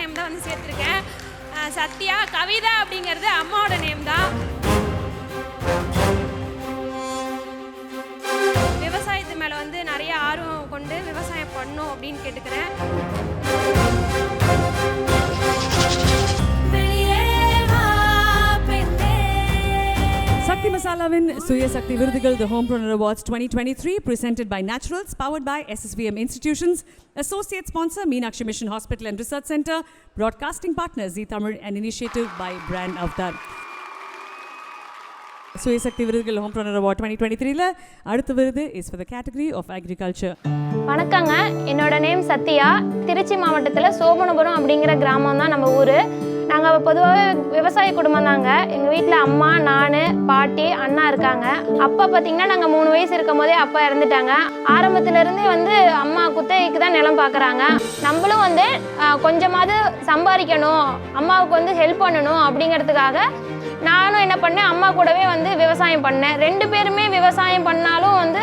Name தான் வந்து சேர்த்துருக்கேன். சத்யா. கவிதா அப்படிங்கிறது அம்மாவோட நேம் தான். விவசாயத்து மேலே வந்து நிறைய ஆர்வம் கொண்டு விவசாயம் பண்ணணும் அப்படின்னு கேட்டுக்கிறேன். Sakti Masalaவின் சுய சக்தி விருதுகள் The Homepreneur Awards 2023 presented by Naturals, powered by SSVM Institutions, associate sponsor Meenakshi Mission Hospital and Research Center, broadcasting partner Zee Tamil, and initiative by Brand Avatar. சுய சக்தி விருதுகள் Homepreneur Award 2023ல அடுத்த விருது is for the category of agriculture. வணக்கங்க, என்னோட name Sathya. Trichy மாவட்டத்தில் சோமனபுரம் அப்படிங்கிற கிராமம் தான் நம்ம ஊர். நாங்கள் பொதுவாகவே விவசாய குடும்பம் தாங்க. எங்கள் வீட்டில் அம்மா, நான், பாட்டி, அண்ணா இருக்காங்க. அப்பா பார்த்திங்கன்னா நாங்கள் 3 வயசு இருக்கும் போதே அப்பா இறந்துட்டாங்க. ஆரம்பத்துலேருந்தே வந்து அம்மா குத்தகைக்கு தான் நிலம் பார்க்குறாங்க. நம்மளும் வந்து கொஞ்சமாவது சம்பாதிக்கணும், அம்மாவுக்கு வந்து ஹெல்ப் பண்ணணும் அப்படிங்கிறதுக்காக நானும் என்ன பண்ணேன், அம்மா கூடவே வந்து விவசாயம் பண்ணேன். 2 பேருமே விவசாயம் பண்ணாலும் வந்து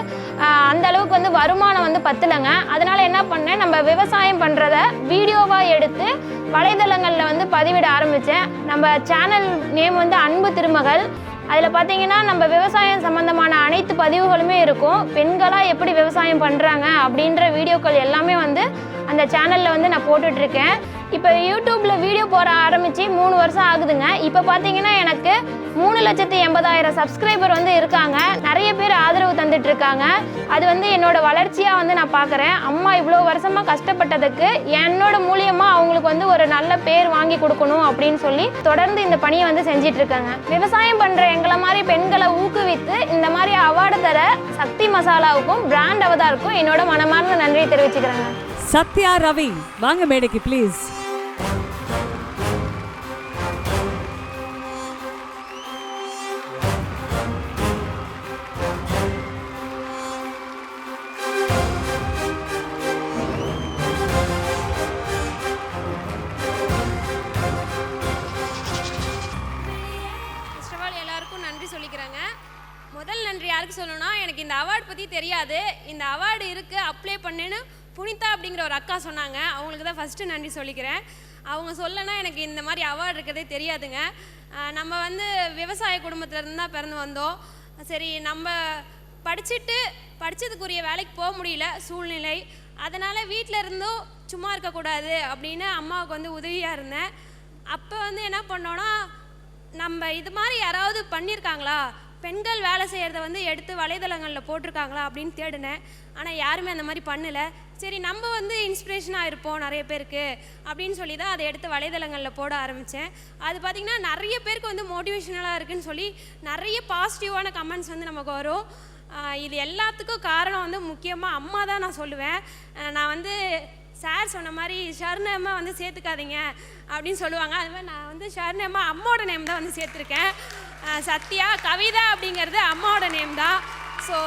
அந்த அளவுக்கு வந்து வருமானம் வந்து பத்தலைங்க. அதனால் என்ன பண்ணேன், நம்ம விவசாயம் பண்ணுறத வீடியோவாக எடுத்து வலைதளங்களில் வந்து பதிவிட ஆரம்பித்தேன். நம்ம சேனல் நேம் வந்து அன்பு திருமகள். அதில் பார்த்தீங்கன்னா நம்ம விவசாயம் சம்மந்தமான அனைத்து பதிவுகளுமே இருக்கும். பெண்களாக எப்படி விவசாயம் பண்ணுறாங்க அப்படின்ற வீடியோக்கள் எல்லாமே வந்து அந்த சேனலில் வந்து நான் போட்டுட்ருக்கேன். இப்போ யூடியூப்பில் வீடியோ போட ஆரம்பித்து 3 வருஷம் ஆகுதுங்க. இப்போ பார்த்தீங்கன்னா எனக்கு 3,80,000 சப்ஸ்கிரைபர் வந்து இருக்காங்க. நிறைய பேர் ஆதரவு தந்துட்டுருக்காங்க. அது வந்து என்னோட வளர்ச்சியாக வந்து நான் பார்க்குறேன். அம்மா இவ்வளோ வருஷமாக கஷ்டப்பட்டதுக்கு என்னோட மூலியமாக அவங்களுக்கு வந்து ஒரு நல்ல பேர் வாங்கி கொடுக்கணும் அப்படின்னு சொல்லி தொடர்ந்து இந்த பணியை வந்து செஞ்சிட்ருக்காங்க. விவசாயம் பண்ணுற எங்களை மாதிரி பெண்களை ஊக்குவித்து இந்த மாதிரி அவார்டு தர சக்தி மசாலாவுக்கும் பிராண்ட் அவதாருக்கும் என்னோட மனமார்ந்த நன்றியை தெரிவிச்சுக்கிறேங்க. சத்யா ரவி, வாங்க மேடைக்கு ப்ளீஸ். எல்லாருக்கும் நன்றி சொல்லிக்கிறேங்க. முதல் நன்றி யாருக்கு சொல்லணும்னா, எனக்கு இந்த அவார்டு பற்றி தெரியாது. இந்த அவார்டு இருக்குது, அப்ளை பண்ணுன்னு புனிதா அப்படிங்கிற ஒரு அக்கா சொன்னாங்க. அவங்களுக்கு தான் ஃபஸ்ட்டு நன்றி சொல்லிக்கிறேன். அவங்க சொல்லனா எனக்கு இந்த மாதிரி அவார்டு இருக்கிறதே தெரியாதுங்க. நம்ம வந்து விவசாய குடும்பத்திலேருந்து தான் பிறந்து வந்தோம். சரி, நம்ம படித்ததுக்குரிய வேலைக்கு போக முடியல சூழ்நிலை. அதனால் வீட்டில் இருந்தும் சும்மா இருக்கக்கூடாது அப்படின்னு அம்மாவுக்கு வந்து உதவியாக இருந்தேன். அப்போ வந்து என்ன பண்ணோன்னா, நம்ம இது மாதிரி யாராவது பண்ணியிருக்காங்களா, பெண்கள் வேலை செய்கிறத வந்து எடுத்து வலைதளங்களில் போட்டிருக்காங்களா அப்படின்னு தேடினேன். ஆனால் யாருமே அந்த மாதிரி பண்ணலை. சரி, நம்ம வந்து இன்ஸ்பிரேஷனாக இருப்போம் நிறைய பேருக்கு அப்படின்னு சொல்லி தான் அதை எடுத்து வலைதளங்களில் போட ஆரம்பித்தேன். அது பார்த்திங்கன்னா நிறைய பேருக்கு வந்து மோட்டிவேஷனலாக இருக்குதுன்னு சொல்லி நிறைய பாசிட்டிவான கமெண்ட்ஸ் வந்து நமக்கு வரும். இது எல்லாத்துக்கும் காரணம் வந்து முக்கியமாக அம்மா தான் நான் சொல்லுவேன். நான் வந்து சார் சொன்ன மாதிரி ஷர்ணம்மா வந்து சேர்த்துக்காதீங்க அப்படின்னு சொல்லுவாங்க. அது மாதிரி நான் வந்து ஷர்ணம்மா அம்மாவோட நேம் தான் வந்து சேர்த்துருக்கேன். சத்யா. கவிதா அப்படிங்கிறது அம்மாவோட நேம் தான். ஸோ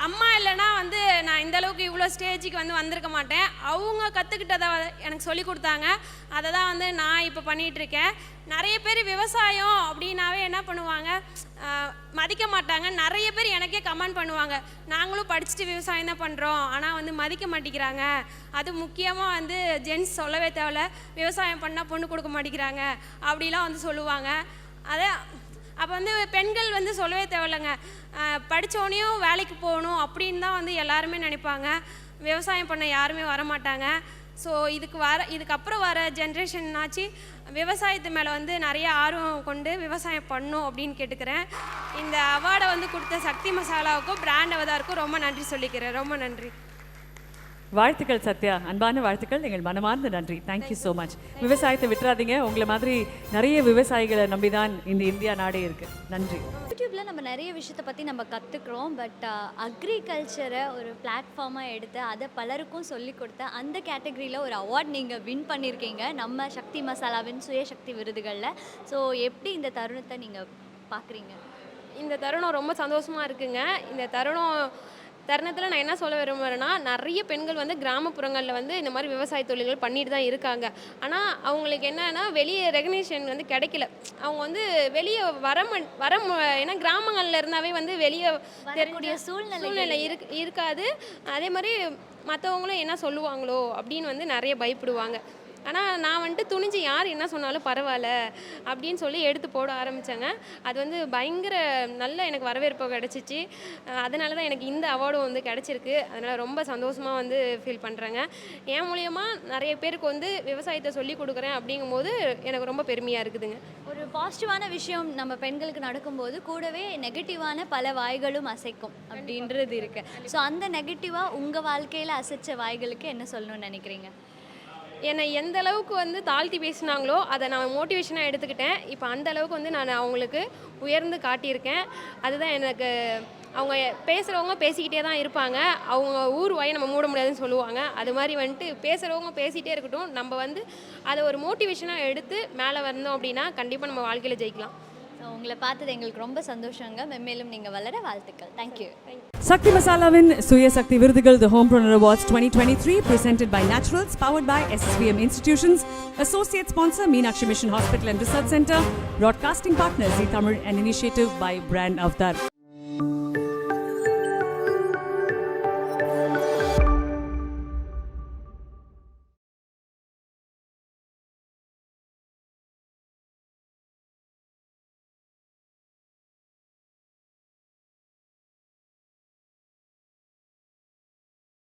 அம்மா இல்லைன்னா வந்து நான் இந்தளவுக்கு இவ்வளோ ஸ்டேஜுக்கு வந்து வந்திருக்க மாட்டேன். அவங்க கற்றுக்கிட்டதை எனக்கு சொல்லி கொடுத்தாங்க. அதை தான் வந்து நான் இப்போ பண்ணிகிட்ருக்கேன். நிறைய பேர் விவசாயம் அப்படின்னாவே என்ன பண்ணுவாங்க, மதிக்க மாட்டாங்க. நிறைய பேர் எனக்கே கமெண்ட் பண்ணுவாங்க, நாங்களும் படிச்சுட்டு விவசாயம் தான் பண்ணுறோம், ஆனால் வந்து மதிக்க மாட்டேங்கிறாங்க. அது முக்கியமாக வந்து ஜென்ஸ் சொல்லவே தேவையில்ல, விவசாயம் பண்ணால் பொண்ணு கொடுக்க மாட்டேங்கிறாங்க அப்படிலாம் வந்து சொல்லுவாங்க. அதை அப்போ வந்து பெண்கள் வந்து சொல்லவே தேவையில்லைங்க, படித்தோனையும் வேலைக்கு போகணும் அப்படின்னு தான் வந்து எல்லாருமே நினைப்பாங்க. விவசாயம் பண்ண யாருமே வரமாட்டாங்க. ஸோ இதுக்கப்புறம் வர ஜென்ரேஷன்னாச்சு விவசாயத்து மேலே வந்து நிறைய ஆர்வம் கொண்டு விவசாயம் பண்ணும் அப்படின்னு கேட்டுக்கிறேன். இந்த அவார்டை வந்து கொடுத்த சக்தி மசாலாவுக்கும் பிராண்ட் அவதாருக்கும் ரொம்ப நன்றி சொல்லிக்கிறேன். ரொம்ப நன்றி. வாழ்த்துக்கள் சத்யா, அன்பான வாழ்த்துக்கள், எங்கள் மனமார்ந்த நன்றி. Thank you so much. விவசாயத்தை விட்டுறாதீங்க. உங்களை மாதிரி நிறைய விவசாயிகளை நம்பி தான் இந்த இந்தியா நாடே இருக்குது. நன்றி. யூடியூப்பில் நம்ம நிறைய விஷயத்தை பற்றி நம்ம கற்றுக்குறோம். பட் அக்ரிகல்ச்சரை ஒரு பிளாட்ஃபார்மாக எடுத்து அதை பலருக்கும் சொல்லி கொடுத்த அந்த கேட்டகரியில் ஒரு அவார்ட் நீங்கள் வின் பண்ணியிருக்கீங்க நம்ம சக்தி மசாலாவின் சுயசக்தி விருதுகளில். ஸோ எப்படி இந்த தருணத்தை நீங்கள் பார்க்குறீங்க? இந்த தருணம் ரொம்ப சந்தோஷமாக இருக்குங்க. இந்த தருணத்தில் நான் என்ன சொல்ல விரும்புகிறேன்னா, நிறைய பெண்கள் வந்து கிராமப்புறங்களில் வந்து இந்த மாதிரி விவசாய தொழில்கள் பண்ணிட்டு தான் இருக்காங்க. ஆனால் அவங்களுக்கு என்னன்னா வெளியே ரெகக்னேஷன் வந்து கிடைக்கல. அவங்க வந்து வெளியே ஏன்னா கிராமங்களில் இருந்தாவே வந்து வெளியே தெரியக்கூடிய சூழ்நிலை இருக்காது. அதே மாதிரி மற்றவங்களும் என்ன சொல்லுவாங்களோ அப்படின்னு வந்து நிறைய பயப்படுவாங்க. ஆனால் நான் வந்துட்டு துணிஞ்சு யார் என்ன சொன்னாலும் பரவாயில்ல அப்படின்னு சொல்லி எடுத்து போட ஆரம்பித்தேங்க. அது வந்து பயங்கர நல்ல எனக்கு வரவேற்பு கிடச்சிச்சு. அதனால தான் எனக்கு இந்த அவார்டும் வந்து கிடச்சிருக்கு. அதனால் ரொம்ப சந்தோஷமாக வந்து ஃபீல் பண்ணுறேங்க. என் மூலயமா நிறைய பேருக்கு வந்து விவசாயத்தை சொல்லி கொடுக்குறேன் அப்படிங்கும்போது எனக்கு ரொம்ப பெருமையாக இருக்குதுங்க. ஒரு பாசிட்டிவான விஷயம் நம்ம பெண்களுக்கு நடக்கும்போது கூடவே நெகட்டிவான பல வாய்களும் அசைக்கும் அப்படின்றது இருக்கு. ஸோ அந்த நெகட்டிவாக உங்கள் வாழ்க்கையில் அசைச்ச வாய்களுக்கு என்ன சொல்லணும்னு நினைக்கிறீங்க? என்னை எந்த அளவுக்கு வந்து தாழ்த்தி பேசினாங்களோ அதை நான் மோட்டிவேஷனாக எடுத்துக்கிட்டேன். இப்போ அந்த அளவுக்கு வந்து நான் அவங்களுக்கு உயர்ந்து காட்டியிருக்கேன். அதுதான் எனக்கு. அவங்க பேசுகிறவங்க பேசிக்கிட்டே தான் இருப்பாங்க. அவங்க ஊர் வாயை நம்ம மூட முடியாதுன்னு சொல்லுவாங்க. அது மாதிரி வந்துட்டு பேசுகிறவங்க பேசிகிட்டே இருக்கட்டும். நம்ம வந்து அதை ஒரு மோட்டிவேஷனாக எடுத்து மேலே வந்தோம் அப்படின்னா கண்டிப்பாக நம்ம வாழ்க்கையில் ஜெயிக்கலாம். ஸோ உங்களை பார்த்தது எங்களுக்கு ரொம்ப சந்தோஷங்க. மென்மேலும் நீங்கள் வளர வாழ்த்துக்கள். தேங்க்யூ. Sakti Masalaவின் சுய சக்தி விருதுகள் The Homepreneur Awards 2023 presented by Naturals, powered by SSVM Institutions, associate sponsor Meenakshi Mission Hospital and Research Center, broadcasting partner Zee Tamil, and initiative by Brand Avtar.